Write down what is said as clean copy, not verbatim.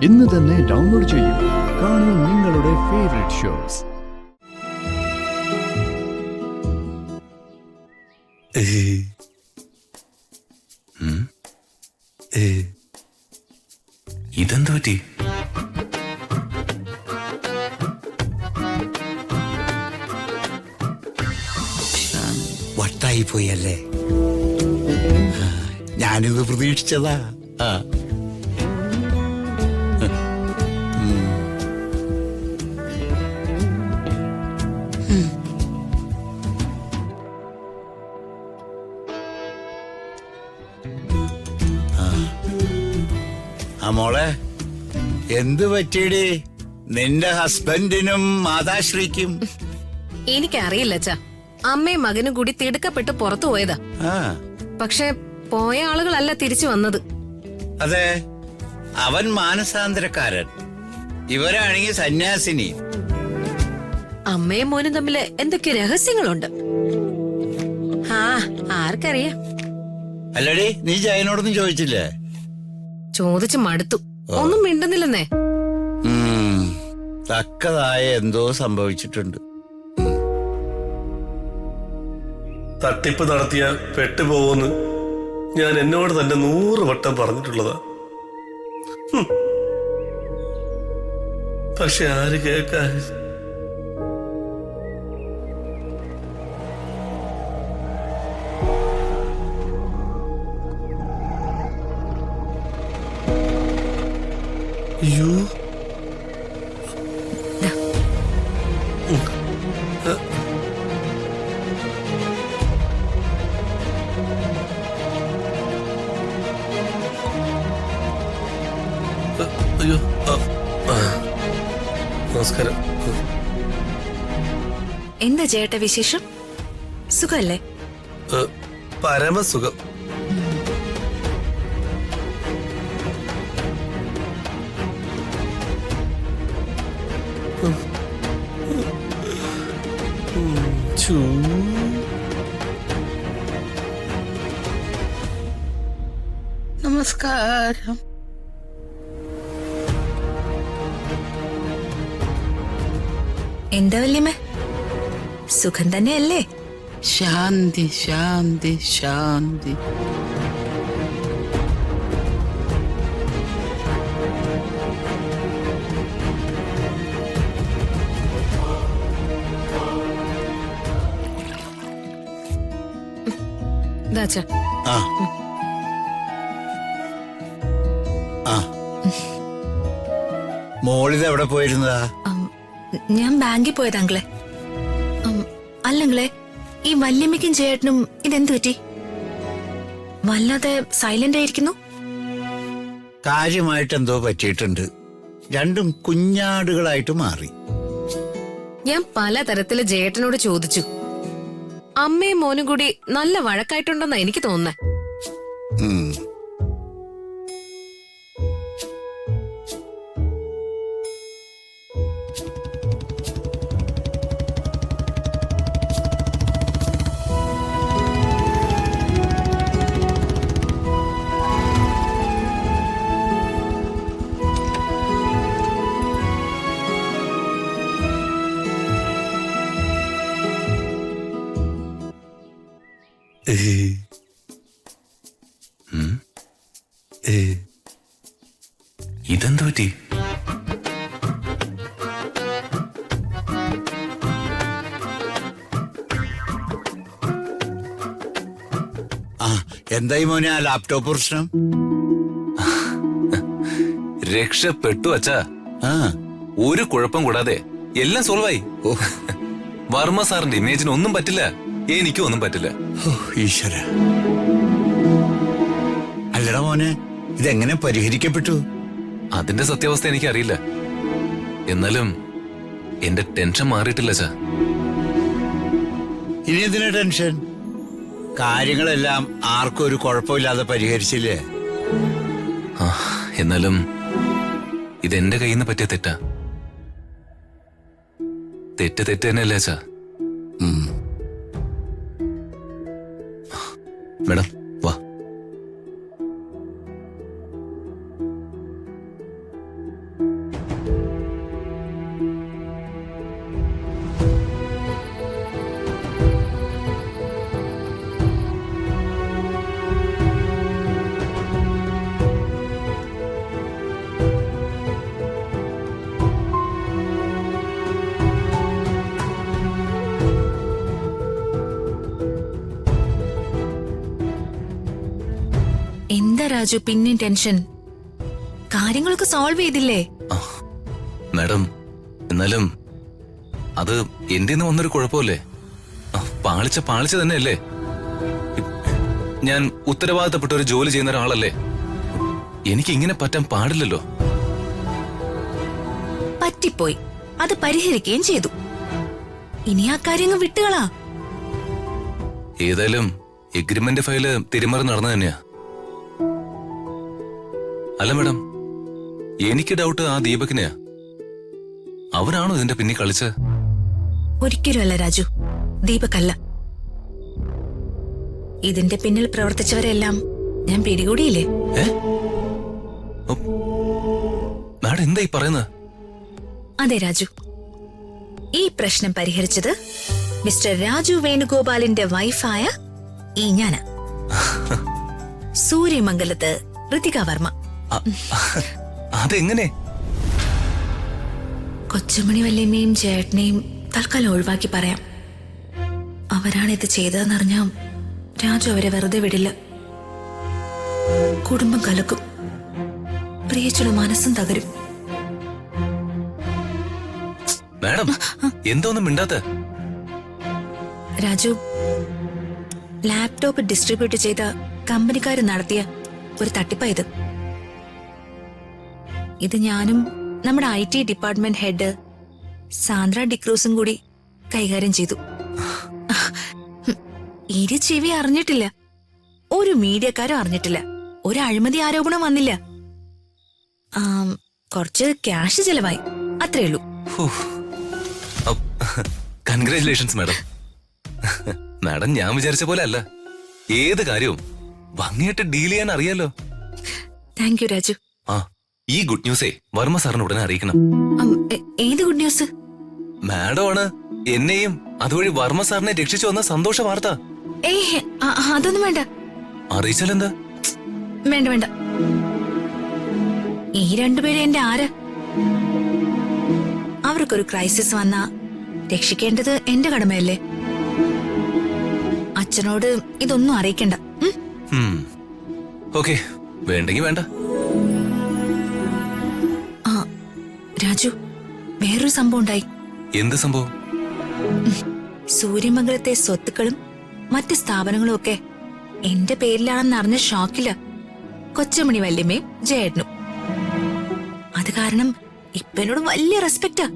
ഇന്ന് തന്നെ ഡൗൺലോഡ് ചെയ്യൂ. കാണൂ നിങ്ങളുടെ ഫേവറേറ്റ് ഷോസ്. ഇതെന്തു പറ്റി? വട്ടായി പോയല്ലേ? ഞാനിത് പ്രതീക്ഷിച്ചതാ. മോളെ, എന്ത് പറ്റിയടി നിന്റെ ഹസ്ബൻഡിനും മാതാശ്രീക്കും? എനിക്കറിയില്ല അച്ഛാ. അമ്മയും മകനും കൂടി തിടുക്കപ്പെട്ട് പുറത്തു പോയതാ. പക്ഷെ പോയ ആളുകളല്ല തിരിച്ചു വന്നത്. അതെ, അവൻ മാനസാന്തരക്കാരൻ, ഇവരാണെങ്കിൽ സന്യാസിനി. അമ്മയും മോനും തമ്മില് എന്തൊക്കെ രഹസ്യങ്ങളുണ്ട്. ആർക്കറിയാം. അല്ലടി, നീ ജയനോടൊന്നും ചോദിച്ചില്ലേ? ചോദിച്ചു മടുത്തു. ഒന്നും മിണ്ടുന്നില്ലെന്നേ. തക്കതായ എന്തോ സംഭവിച്ചിട്ടുണ്ട്. തട്ടിപ്പ് നടത്തിയ പെട്ടുപോകുമെന്ന് ഞാൻ എന്നോട് തന്നെ 100 വട്ടം പറഞ്ഞിട്ടുള്ളതാ. പക്ഷെ ആര് കേൾക്കാൻ? അയ്യോ, അയ്യോ, നമസ്കാരം. എന്താ ചേട്ട വിശേഷം? സുഖല്ലേ? പരമസുഖം. നമസ്കാരം. എന്താ വല്യമ്മ, സുഖം തന്നെയല്ലേ? ശാന്തി ശാന്തി ശാന്തി. മോളിത് എവിടെ പോയിരുന്നതാ? ഞാൻ ബാങ്കിൽ പോയത് അങ്കിളെ. അല്ലങ്ങളെ, ഈ വല്യമ്മയ്ക്കും ചേട്ടനും ഇതെന്തു പറ്റി? വല്ലാതെ സൈലന്റ് ആയിരിക്കുന്നു. കാര്യമായിട്ട് എന്തോ പറ്റിയിട്ടുണ്ട്. രണ്ടും കുഞ്ഞാടുകളായിട്ട് മാറി. ഞാൻ പലതരത്തില് ജേട്ടനോട് ചോദിച്ചു. അമ്മയും മോനും കൂടി നല്ല വഴക്കായിട്ടുണ്ടെന്നാ എനിക്ക് തോന്നുന്നേ. ഇതെന്തു പറ്റി? എന്തായി മോനെ ആ ലാപ്ടോപ്പ് പ്രശ്നം? രക്ഷപ്പെട്ടു അച്ഛാ. ഒരു കുഴപ്പം കൂടാതെ എല്ലാം സോൾവ് ആയി. വർമ്മ സാറിന്റെ ഇമേജിന് ഒന്നും പറ്റില്ല, എനിക്കും ഒന്നും പറ്റില്ല. ഈശ്വര. അല്ലടാ മോനെ, ഇതെങ്ങനെ പരിഹരിക്കപ്പെട്ടു? അതിന്റെ സത്യാവസ്ഥ എനിക്കറിയില്ല. എന്നാലും എന്റെ ടെൻഷൻ മാറിയിട്ടില്ല അച്ഛാ. ഇനി എന്തിനാ ടെൻഷൻ? കാര്യങ്ങളെല്ലാം ആർക്കും ഒരു കുഴപ്പമില്ലാതെ പരിഹരിച്ചില്ലേ? എന്നാലും ഇതെന്റെ കയ്യിൽ നിന്ന് പറ്റിയ തെറ്റാ. തെറ്റ് തന്നെയല്ലേ അച്ഛാ? മേഡം വാ. രാജു പിന്നെയും ടെൻഷൻ? കാര്യങ്ങളൊക്കെ സോൾവ് ചെയ്തില്ലേ? മാഡം, എന്നാലും അത് എന്റെ വന്നൊരു കുഴപ്പമല്ലേ? പാളിച്ച തന്നെയല്ലേ? ഞാൻ ഉത്തരവാദിത്തപ്പെട്ട ഒരു ജോലി ചെയ്യുന്ന ഒരാളല്ലേ? എനിക്ക് ഇങ്ങനെ പറ്റാൻ പാടില്ലല്ലോ. പറ്റിപ്പോയി, അത് പരിഹരിക്കുകയും ചെയ്തു. ഇനി ആ കാര്യങ്ങൾ വിട്ടുകളാ. ഏതായാലും എഗ്രിമെന്റ് ഫയല് തിരിമറി നടന്നു തന്നെയാ. അല്ല മാഡം, എനിക്ക് ഡൗട്ട് ആ ദീപകിനെയാ. അവനാണോ ഇതിന്റെ പിന്നിൽ കളിച്ച്? ഒരിക്കലും അല്ല രാജു, ദീപകല്ല. ഇതിന്റെ പിന്നിൽ പ്രവർത്തിച്ചവരെല്ലാം ഞാൻ പിടികൂടിയില്ലേ? മാഡം എന്താ ഈ പറയുന്നത്? അതെ രാജു, ഈ പ്രശ്നം പരിഹരിച്ചത് മിസ്റ്റർ രാജു വേണുഗോപാലിന്റെ വൈഫായ ഈ ഞാന്, സൂര്യമംഗലത്ത് ഋതിക വർമ്മ. അതെങ്ങനെ? കൊച്ചുമണി വല്യമ്മയും ചേട്ടനെയും തൽക്കാലം ഒഴിവാക്കി പറയാം. അവരാണ് ഇത് ചെയ്തതെന്നറിഞ്ഞാ രാജു അവരെ വെറുതെ വിടില്ല. കുടുംബം കലക്കും, പ്രിയച്ചയുടെ മനസ്സും തകരും. മാഡം എന്തോന്നും മിണ്ടാത്ത? രാജു, ലാപ്ടോപ്പ് ഡിസ്ട്രിബ്യൂട്ട് ചെയ്ത കമ്പനിക്കാര് നടത്തിയ ഒരു തട്ടിപ്പാ ഇത്. ഇത് ഞാനും നമ്മുടെ IT ഡിപ്പാർട്ട്മെന്റ് ഹെഡ് സാന്ദ്ര ഡിക്രൂസും കൂടി കൈകാര്യം ചെയ്തു. ഇരു ചെവി അറിഞ്ഞിട്ടില്ല, ഒരു മീഡിയക്കാരും അറിഞ്ഞിട്ടില്ല, ഒരു അഴിമതി ആരോപണം വന്നില്ല. കുറച്ച് ക്യാഷ് ചെലവായി, അത്രയുള്ളൂ. Congratulations madam. മാഡം ഞാൻ വിചാരിച്ച പോലെ അല്ല, ഏത് കാര്യവും ഭംഗിയായിട്ട് ഡീൽ ചെയ്യാൻ അറിയാലോ. Thank you Raju. ഈ ഗുഡ് ന്യൂസേ വർമ്മ സാറിന് ഉടനെ അറിയിക്കണം. ഏത് ഗുഡ് ന്യൂസ്? മാഡമാണ് എന്നെയും അതുവഴി വർമ്മ സാറിനെ രക്ഷിച്ചു വന്ന സന്തോഷ വാർത്ത. അതൊന്നും വേണ്ട. അറിയിച്ചാലെന്താ? വേണ്ട വേണ്ട, ഈ രണ്ടുപേരും എന്റെ ആര്? അവർക്കൊരു ക്രൈസിസ് വന്നാ രക്ഷിക്കേണ്ടത് എന്റെ കടമയല്ലേ? അച്ഛനോട് ഇതൊന്നും അറിയിക്കണ്ട. ഓക്കെ, വേണ്ടെങ്കി വേണ്ട. രാജു, വേറൊരു സംഭവം ഉണ്ടായി. എന്ത് സംഭവം? സൂര്യമംഗലത്തെ സ്വത്തുക്കളും മറ്റ് സ്ഥാപനങ്ങളും ഒക്കെ എന്റെ പേരിലാണെന്ന് അറിഞ്ഞ ഷോക്കില്ല കൊച്ചമണി വല്യമ്മയും ജയേട്ടനും. അത് കാരണം ഇപ്പൊ എന്നോട് വലിയ റെസ്പെക്റ്റാ.